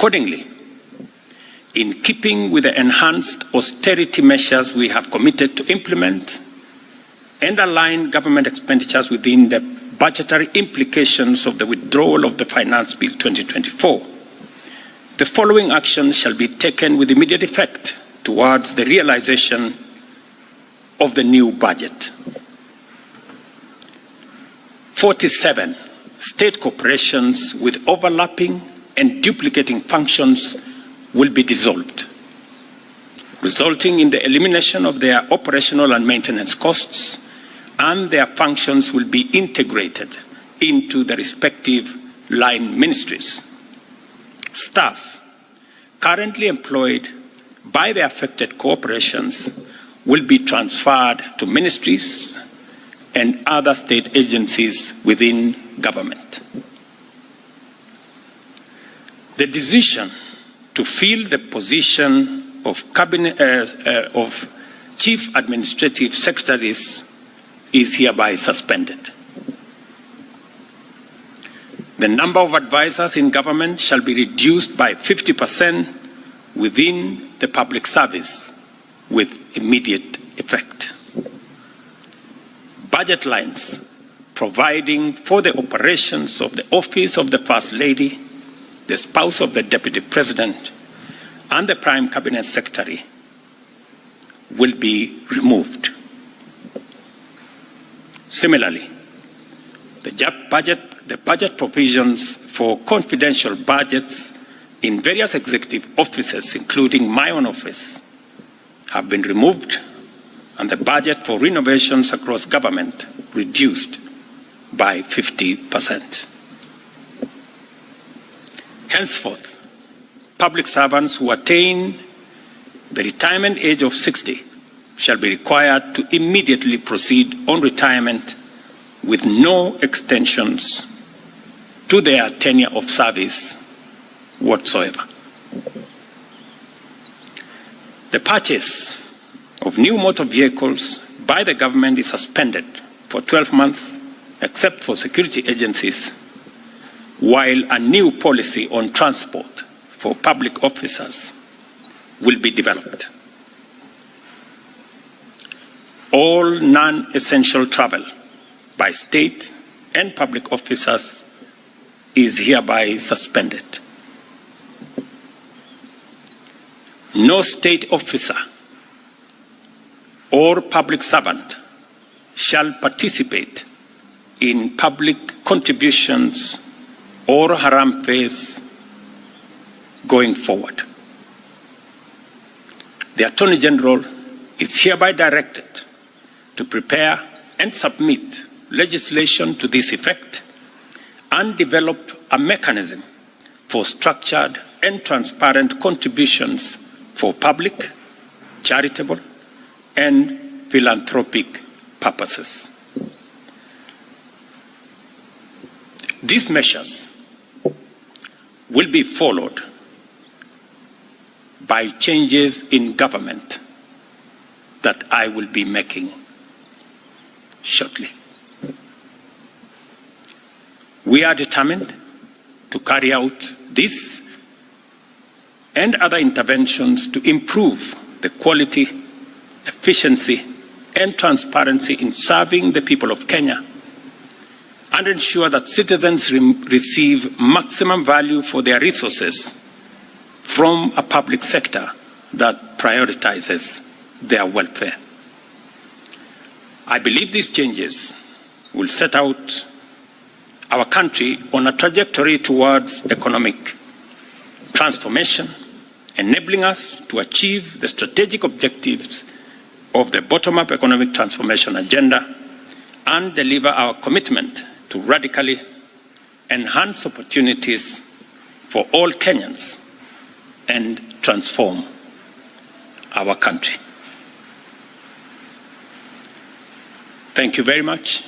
Accordingly, in keeping with the enhanced austerity measures we have committed to implement and align government expenditures within the budgetary implications of the withdrawal of the Finance Bill 2024, the following actions shall be taken with immediate effect towards the realization of the new budget. 47 state corporations with overlapping and duplicating functions will be dissolved, resulting in the elimination of their operational and maintenance costs, and their functions will be integrated into the respective line ministries. Staff currently employed by the affected corporations will be transferred to ministries and other state agencies within government. The decision to fill the position of Chief Administrative Secretaries is hereby suspended. The number of advisors in government shall be reduced by 50% within the public service with immediate effect. Budget lines providing for the operations of the Office of the First Lady, the spouse of the Deputy President, and the Prime Cabinet Secretary will be removed. Similarly, the budget provisions for confidential budgets in various executive offices, including my own office, have been removed, and the budget for renovations across government reduced by 50%. Henceforth, public servants who attain the retirement age of 60 shall be required to immediately proceed on retirement with no extensions to their tenure of service whatsoever. The purchase of new motor vehicles by the government is suspended for 12 months, except for security agencies, while a new policy on transport for public officers will be developed. All non-essential travel by state and public officers is hereby suspended. No state officer or public servant shall participate in public contributions or haramphs going forward. The Attorney General is hereby directed to prepare and submit legislation to this effect and develop a mechanism for structured and transparent contributions for public, charitable, and philanthropic purposes. These measures will be followed by changes in government that I will be making shortly. We are determined to carry out this and other interventions to improve the quality, efficiency, and transparency in serving the people of Kenya and ensure that citizens receive maximum value for their resources from a public sector that prioritizes their welfare. I believe these changes will set out our country on a trajectory towards economic transformation, enabling us to achieve the strategic objectives of the bottom-up economic transformation agenda and deliver our commitment to radically enhance opportunities for all Kenyans and transform our country. Thank you very much.